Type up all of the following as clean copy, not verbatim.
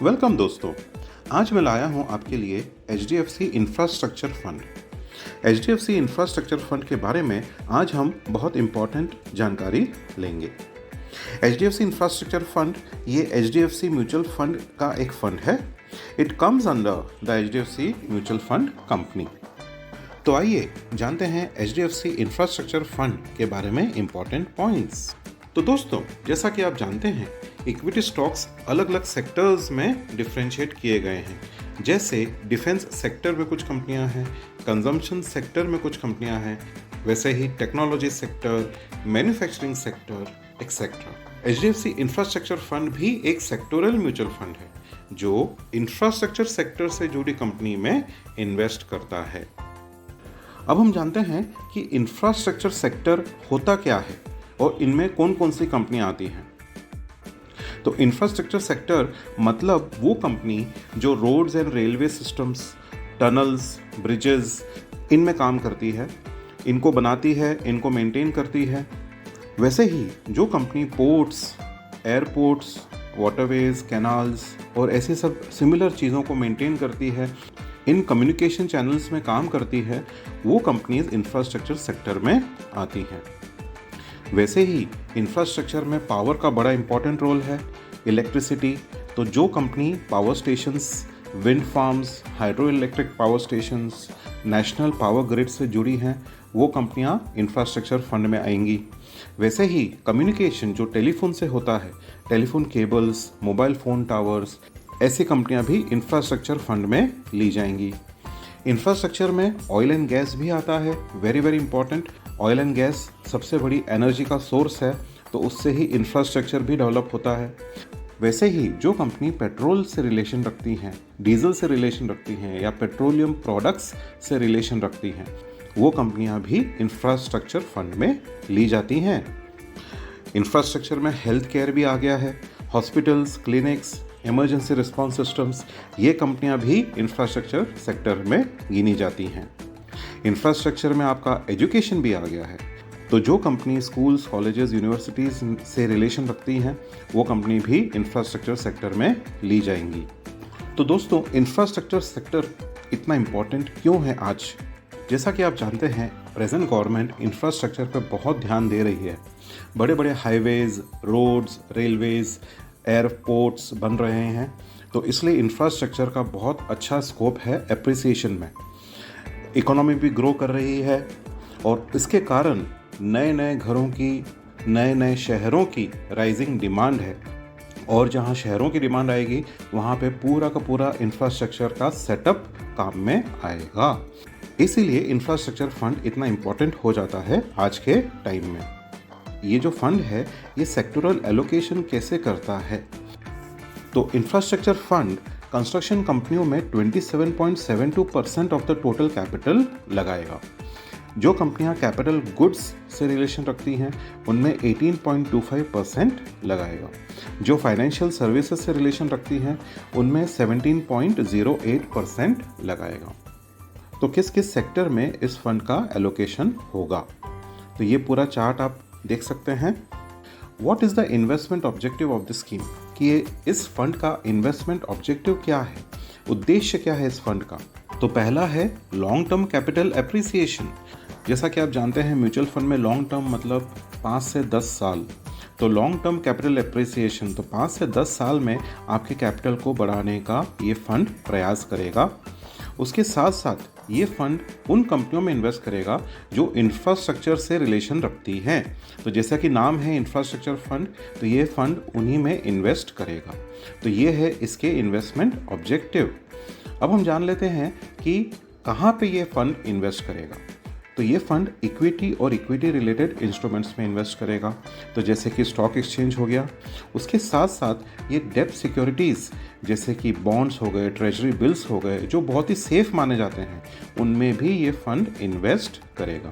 Welcome दोस्तों। आज मैं लाया हूं आपके लिए HDFC infrastructure fund. HDFC infrastructure fund के बारे में आज हम बहुत इम्पॉर्टेंट जानकारी लेंगे। HDFC इंफ्रास्ट्रक्चर फंड ये HDFC म्यूचुअल फंड का एक फंड है। It comes under the HDFC mutual fund company. तो आइए जानते हैं HDFC इंफ्रास्ट्रक्चर फंड के बारे में इम्पॉर्टेंट पॉइंट्स। तो दोस्तों, जैसा कि आप जानते हैं, इक्विटी स्टॉक्स अलग अलग सेक्टर्स में डिफ्रेंशिएट किए गए हैं। जैसे डिफेंस सेक्टर में कुछ कंपनियां हैं, कंजम्पशन सेक्टर में कुछ कंपनियां हैं, वैसे ही technology sector, manufacturing sector etcetera. HDFC infrastructure fund भी एक सेक्टोरल म्यूचुअल फंड है जो इंफ्रास्ट्रक्चर सेक्टर से जुड़ी कंपनी में इन्वेस्ट करता है। अब हम जानते हैं कि इंफ्रास्ट्रक्चर सेक्टर होता क्या है और इनमें कौन कौन सी कंपनियां आती हैं। तो इंफ्रास्ट्रक्चर सेक्टर मतलब वो कंपनी जो roads and railway systems, tunnels, bridges इनमें काम करती है, इनको बनाती है, इनको मेंटेन करती है। वैसे ही जो company ports, airports, waterways, canals और ऐसे सब सिमिलर चीज़ों को मेंटेन करती है, इन कम्युनिकेशन चैनल्स में काम करती है, वो कंपनीज इंफ्रास्ट्रक्चर सेक्टर में आती हैं। वैसे ही इंफ्रास्ट्रक्चर में पावर का बड़ा इंपॉर्टेंट रोल है। इलेक्ट्रिसिटी, तो जो company power stations, wind farms, hydro electric power stations, national power grid से जुड़ी हैं, वो कंपनियां इंफ्रास्ट्रक्चर फंड में आएंगी। वैसे ही कम्युनिकेशन जो टेलीफोन से होता है, telephone cables, mobile phone towers, ऐसी कंपनियां भी इंफ्रास्ट्रक्चर फंड में ली जाएंगी। इंफ्रास्ट्रक्चर में ऑयल एंड गैस भी आता है, very very important. Oil and gas सबसे बड़ी एनर्जी का सोर्स है, तो उससे ही इंफ्रास्ट्रक्चर भी डेवलप होता है। वैसे ही जो कंपनी पेट्रोल से रिलेशन रखती हैं, डीजल से रिलेशन रखती हैं या पेट्रोलियम प्रोडक्ट्स से रिलेशन रखती हैं, वो कंपनियां भी इंफ्रास्ट्रक्चर फंड में ली जाती हैं। इंफ्रास्ट्रक्चर में हेल्थ केयर भी आ गया है। Hospitals, clinics, emergency response systems, ये कंपनियां भी इंफ्रास्ट्रक्चर सेक्टर में गिनी जाती हैं। इंफ्रास्ट्रक्चर में आपका एजुकेशन भी आ गया है। तो जो कंपनी स्कूल्स, कॉलेजेस, यूनिवर्सिटीज़ से रिलेशन रखती हैं, वो कंपनी भी इंफ्रास्ट्रक्चर सेक्टर में ली जाएंगी। तो दोस्तों, इंफ्रास्ट्रक्चर सेक्टर इतना इम्पॉर्टेंट क्यों है आज? जैसा कि आप जानते हैं, प्रेजेंट गवर्नमेंट इंफ्रास्ट्रक्चर पर बहुत ध्यान दे रही है। बड़े बड़े हाईवेज़, रोड्स, रेलवेज़, एयरपोर्ट्स बन रहे हैं, तो इसलिए इंफ्रास्ट्रक्चर का बहुत अच्छा स्कोप है एप्रिसिएशन में। इकोनॉमी भी ग्रो कर रही है और इसके कारण नए नए घरों की, नए नए शहरों की राइजिंग डिमांड है। और जहां शहरों की डिमांड आएगी, वहां पे पूरा का पूरा इंफ्रास्ट्रक्चर का सेटअप काम में आएगा। इसीलिए इंफ्रास्ट्रक्चर फंड इतना इम्पोर्टेंट हो जाता है आज के टाइम में। ये जो फंड है, ये सेक्टोरल एलोकेशन कैसे करता है? तो इंफ्रास्ट्रक्चर फंड कंस्ट्रक्शन कंपनियों में 27.72% ऑफ द टोटल कैपिटल लगाएगा। जो कंपनियां कैपिटल गुड्स से रिलेशन रखती हैं, उनमें 18.25% लगाएगा। जो फाइनेंशियल सर्विसेज से रिलेशन रखती हैं, उनमें 17.08% लगाएगा। तो किस किस सेक्टर में इस फंड का एलोकेशन होगा, तो ये पूरा चार्ट आप देख सकते हैं। What is the investment objective of the scheme, कि इस फंड का इन्वेस्टमेंट ऑब्जेक्टिव क्या है, उद्देश्य क्या है इस फंड का? तो पहला है लॉन्ग टर्म कैपिटल एप्रिसिएशन। जैसा कि आप जानते हैं, म्यूचुअल फंड में लॉन्ग टर्म मतलब 5 से 10 साल। तो लॉन्ग टर्म कैपिटल एप्रिसिएशन, तो 5 से 10 साल में आपके कैपिटल को बढ़ाने का ये फंड प्रयास करेगा। उसके साथ साथ ये फंड उन कंपनियों में इन्वेस्ट करेगा जो इंफ्रास्ट्रक्चर से रिलेशन रखती हैं। तो जैसा कि नाम है इंफ्रास्ट्रक्चर फंड, तो ये फंड उन्हीं में इन्वेस्ट करेगा। तो ये है इसके इन्वेस्टमेंट ऑब्जेक्टिव। अब हम जान लेते हैं कि कहाँ पे ये फंड इन्वेस्ट करेगा। तो ये फंड इक्विटी और इक्विटी रिलेटेड इंस्ट्रूमेंट्स में इन्वेस्ट करेगा। तो जैसे कि स्टॉक एक्सचेंज हो गया, उसके साथ साथ ये डेब्ट सिक्योरिटीज़ जैसे कि बॉन्ड्स हो गए, ट्रेजरी बिल्स हो गए, जो बहुत ही सेफ माने जाते हैं, उनमें भी ये फंड इन्वेस्ट करेगा।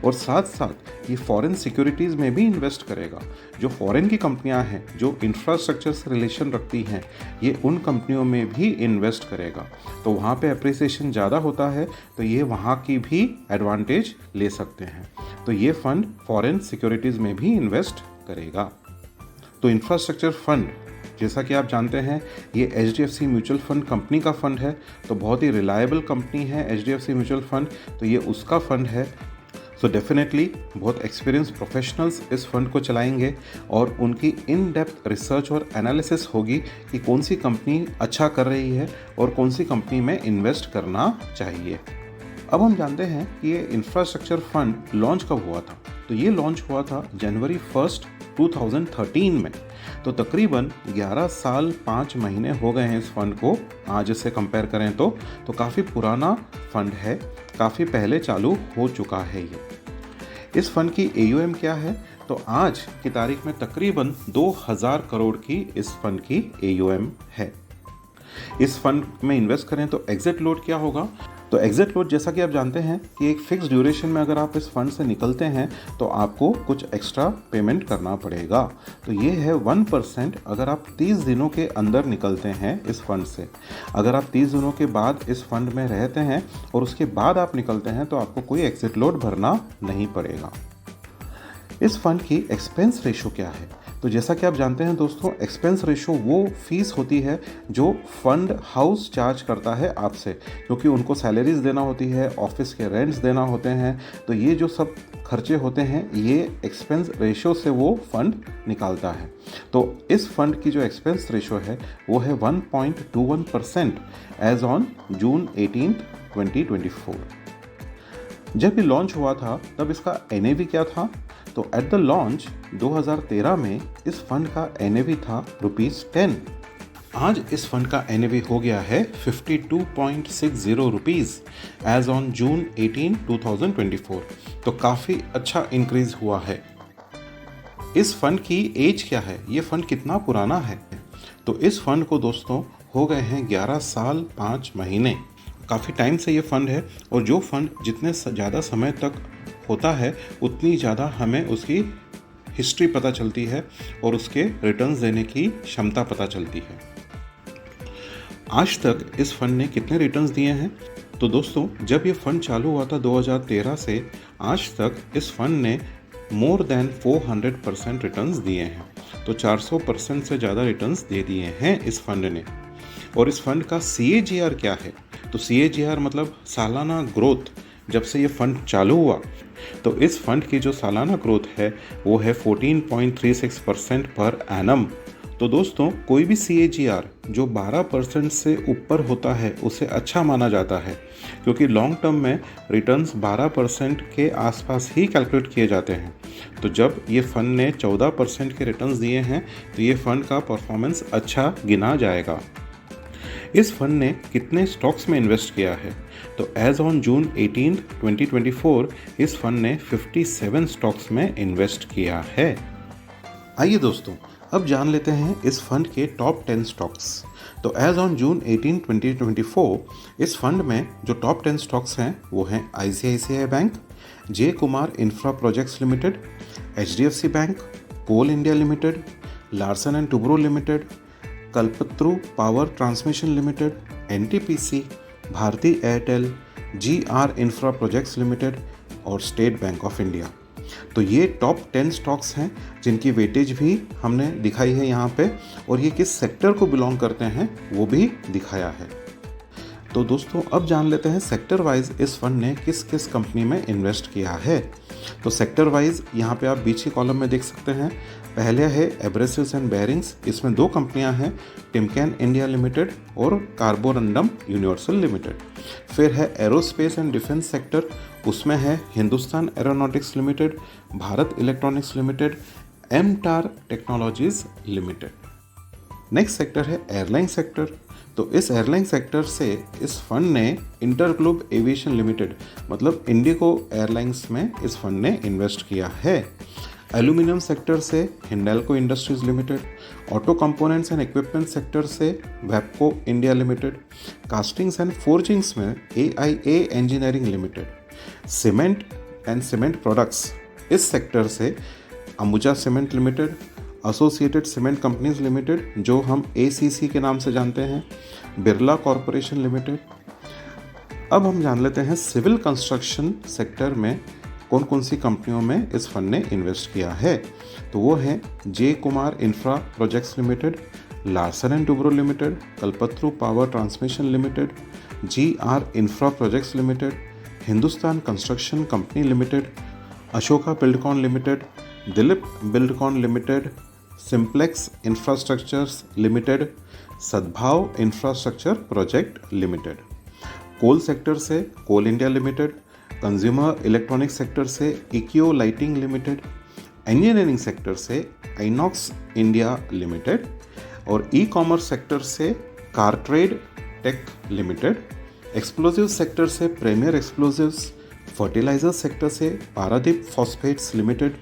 और साथ साथ ये फॉरेन सिक्योरिटीज़ में भी इन्वेस्ट करेगा। जो फॉरेन की कंपनियां हैं जो इंफ्रास्ट्रक्चर से रिलेशन रखती हैं, ये उन कंपनियों में भी इन्वेस्ट करेगा। तो वहाँ पे अप्रिसिएशन ज़्यादा होता है, तो ये वहाँ की भी एडवांटेज ले सकते हैं। तो ये फंड फॉरेन सिक्योरिटीज़ में भी इन्वेस्ट करेगा। तो इंफ्रास्ट्रक्चर फंड जैसा कि आप जानते हैं ये HDFC म्यूचुअल फंड कंपनी का फ़ंड है, तो बहुत ही रिलायबल कंपनी है HDFC म्यूचुअल फंड, तो ये उसका फ़ंड है। सो डेफिनेटली बहुत एक्सपीरियंस प्रोफेशनल्स इस फंड को चलाएंगे और उनकी इन डेप्थ रिसर्च और एनालिसिस होगी कि कौन सी कंपनी अच्छा कर रही है और कौन सी कंपनी में इन्वेस्ट करना चाहिए। अब हम जानते हैं कि ये इंफ्रास्ट्रक्चर फंड लॉन्च कब हुआ था। तो ये लॉन्च हुआ था जनवरी 1, 2013 में। तो तकरीबन 11 साल 5 महीने हो गए हैं इस फंड को। आज से कंपेयर करें तो काफ़ी पुराना फंड है, काफ़ी पहले चालू हो चुका है ये। इस फंड की AUM क्या है? तो आज की तारीख में तकरीबन 2000 करोड़ की इस फंड की AUM है। इस फंड में इन्वेस्ट करें तो एग्जिट लोड क्या होगा? तो एग्जिट लोड जैसा कि आप जानते हैं कि एक फिक्स ड्यूरेशन में अगर आप इस फंड से निकलते हैं तो आपको कुछ एक्स्ट्रा पेमेंट करना पड़ेगा। तो ये है 1% अगर आप 30 दिनों के अंदर निकलते हैं इस फंड से। अगर आप 30 दिनों के बाद इस फंड में रहते हैं और उसके बाद आप निकलते हैं तो आपको कोई एग्जिट लोड भरना नहीं पड़ेगा। इस फंड की एक्सपेंस रेशो क्या है? तो जैसा कि आप जानते हैं दोस्तों, एक्सपेंस रेशो वो फीस होती है जो फंड हाउस चार्ज करता है आपसे, क्योंकि उनको सैलरीज देना होती है, ऑफिस के रेंट्स देना होते हैं। तो ये जो सब खर्चे होते हैं ये एक्सपेंस रेशो से वो फंड निकालता है। तो इस फंड की जो एक्सपेंस रेशो है वो है 1.21% एज ऑन जून 18, 2024। जब ये लॉन्च हुआ था तब इसका NAV क्या था? तो एट द लॉन्च 2013 में इस फंड का NAV था ₹10। आज इस फंड का NAV हो गया है 52.60 रुपीज़ एज ऑन जून 18, 2024। तो काफ़ी अच्छा इंक्रीज हुआ है। इस फंड की एज क्या है? ये फंड कितना पुराना है? तो इस फंड को दोस्तों हो गए हैं 11 साल 5 महीने। काफ़ी टाइम से ये फंड है और जो फंड जितने ज़्यादा समय तक होता है उतनी ज़्यादा हमें उसकी हिस्ट्री पता चलती है और उसके रिटर्न्स देने की क्षमता पता चलती है। आज तक इस फंड ने कितने रिटर्न्स दिए हैं? तो दोस्तों जब ये फंड चालू हुआ था 2013 से आज तक इस फंड ने मोर देन 400% रिटर्न्स दिए हैं। तो 400% से ज़्यादा रिटर्न्स दे दिए हैं इस फंड ने। और इस फंड का CAGR क्या है? तो CAGR मतलब सालाना ग्रोथ। जब से ये फंड चालू हुआ तो इस फंड की जो सालाना ग्रोथ है वो है 14.36% पर एनम। तो दोस्तों कोई भी CAGR जो 12% से ऊपर होता है उसे अच्छा माना जाता है, क्योंकि लॉन्ग टर्म में रिटर्न्स 12% के आसपास ही कैलकुलेट किए जाते हैं। तो जब ये फंड ने 14% के रिटर्न्स दिए हैं तो ये फंड का परफॉर्मेंस अच्छा गिना जाएगा। इस फंड ने कितने स्टॉक्स में इन्वेस्ट किया है? तो एज ऑन जून 18, 2024 इस फंड ने 57 स्टॉक्स में इन्वेस्ट किया है। आइए दोस्तों अब जान लेते हैं इस फंड के टॉप 10 स्टॉक्स। तो एज ऑन जून 18, 2024 इस फंड में जो टॉप 10 स्टॉक्स हैं वो हैं ICICI bank, J Kumar Infra Projects Limited, HDFC bank, Coal India Limited, Larsen and Toubro Limited, Kalpataru Power Transmission Limited, NTPC, Bharti Airtel, GR Infra Projects Limited और State Bank of India. तो ये top 10 stocks हैं जिनकी weightage भी हमने दिखाई है यहाँ पे, और ये किस सेक्टर को बिलोंग करते हैं वो भी दिखाया है। तो दोस्तों अब जान लेते हैं सेक्टर वाइज इस फंड ने किस किस कंपनी में इन्वेस्ट किया है। तो सेक्टर वाइज यहाँ पे आप बीच के कॉलम में देख सकते हैं। पहले है एब्रेसिव्स एंड बेयरिंग्स, इसमें 2 कंपनियां हैं, टिमकेन इंडिया लिमिटेड और कार्बोरंडम यूनिवर्सल लिमिटेड। फिर है एरोस्पेस एंड डिफेंस सेक्टर, उसमें है Hindustan Aeronautics Limited, Bharat Electronics Limited, MTAR Technologies Limited. Next sector है एयरलाइन सेक्टर। तो इस एयरलाइन सेक्टर से इस फंड ने इंटरग्लोब एविएशन लिमिटेड मतलब इंडिगो एयरलाइंस में इस फंड ने इन्वेस्ट किया है। एल्यूमिनियम सेक्टर से Hindalco Industries Limited, auto components and equipment sector से Wabco India Limited, castings and forgings में AIA Engineering Limited, cement and cement products इस सेक्टर से Ambuja Cement Limited, Associated Cement Companies Limited जो हम ACC के नाम से जानते हैं, बिरला कॉरपोरेशन लिमिटेड। अब हम जान लेते हैं सिविल कंस्ट्रक्शन सेक्टर में कौन कौन सी कंपनियों में इस फंड ने इन्वेस्ट किया है। तो वो है J Kumar Infra Projects Limited, Larsen and Toubro Limited, Kalpataru Power Transmission Limited, GR Infra Projects Limited, Hindustan Construction Company Limited, Ashoka Buildcon Limited, Dilip Buildcon Limited, Simplex Infrastructures Limited, Sadbhav Infrastructure Project Limited. Coal sector से Coal India Limited, consumer electronic sector से Ikio Lighting Limited, engineering sector से Inox India Limited और e commerce sector से CarTrade Tech Limited, explosive sector से Premier Explosives, fertiliser sector से Paradeep Phosphates Limited,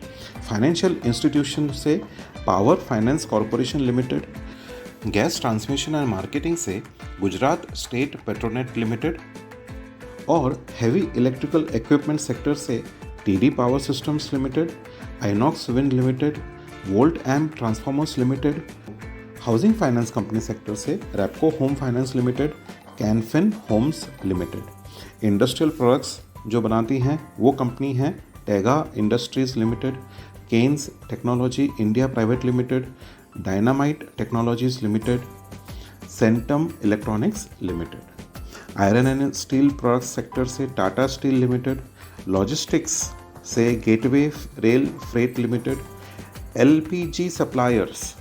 financial institution से Power Finance Corporation Limited, gas transmission and marketing से Gujarat State Petronet Limited और heavy electrical equipment sector से TD Power Systems Limited, Inox Wind Limited, Volt Amp Transformers Limited, housing finance company sector से Repco Home Finance Limited, CanFin Homes Limited. Industrial products जो बनाती हैं वो company है Tega Industries Limited, Kaynes Technology India Private Limited, Dynamatic Technologies Limited, centum electronics Limited. Iron and steel products sector से Tata Steel Limited, logistics से Gateway Rail Freight Limited, LPG suppliers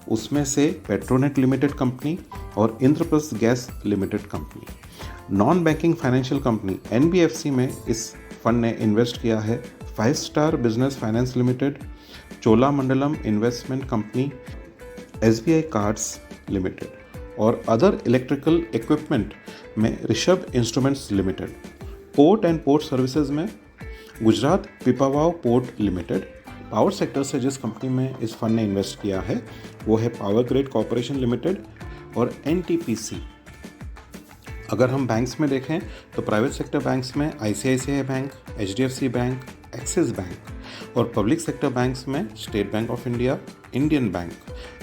उसमें से Petronet Limited company और Indraprastha Gas Limited company. Non banking financial company NBFC में इस fund ने invest किया है 5 Star Business Finance Limited, Cholamandalam Investment company, SBI Cards Limited और अदर इलेक्ट्रिकल इक्विपमेंट में Rishabh Instruments Limited. Port and port services में Gujarat Pipavav Port Limited. Power sector से जिस कंपनी में इस फंड ने इन्वेस्ट किया है वो है पावर ग्रिड कॉरपोरेशन लिमिटेड और NTPC। अगर हम बैंक्स में देखें तो प्राइवेट सेक्टर बैंक्स में ICICI bank, HDFC bank, axis bank और पब्लिक सेक्टर बैंक्स में state Bank of India, Indian bank,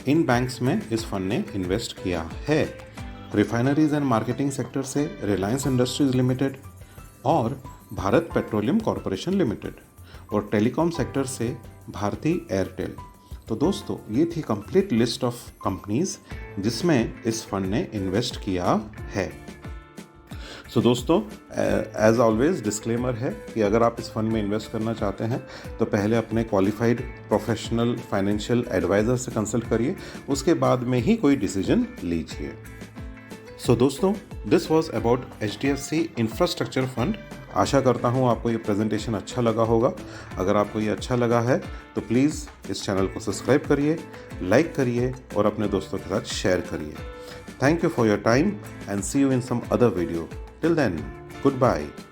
in banks में इस फंड ने इन्वेस्ट किया है। रिफाइनरीज एंड मार्केटिंग सेक्टर से रिलायंस इंडस्ट्रीज लिमिटेड और भारत पेट्रोलियम कॉरपोरेशन लिमिटेड और टेलीकॉम सेक्टर से भारती एयरटेल। तो दोस्तों ये थी कंप्लीट लिस्ट ऑफ कंपनीज जिसमें इस फंड ने इन्वेस्ट किया है। सो दोस्तों एज ऑलवेज डिस्क्लेमर है कि अगर आप इस फंड में इन्वेस्ट करना चाहते हैं तो पहले अपने क्वालिफाइड प्रोफेशनल फाइनेंशियल एडवाइज़र से कंसल्ट करिए, उसके बाद में ही कोई डिसीजन लीजिए। सो दोस्तों this was about HDFC infrastructure fund. आशा करता हूँ आपको ये प्रेजेंटेशन अच्छा लगा होगा। अगर आपको ये अच्छा लगा है तो प्लीज़ इस चैनल को सब्सक्राइब करिए, लाइक करिए और अपने दोस्तों के साथ शेयर करिए। Thank you for your time and see you in some other video. Till then, goodbye.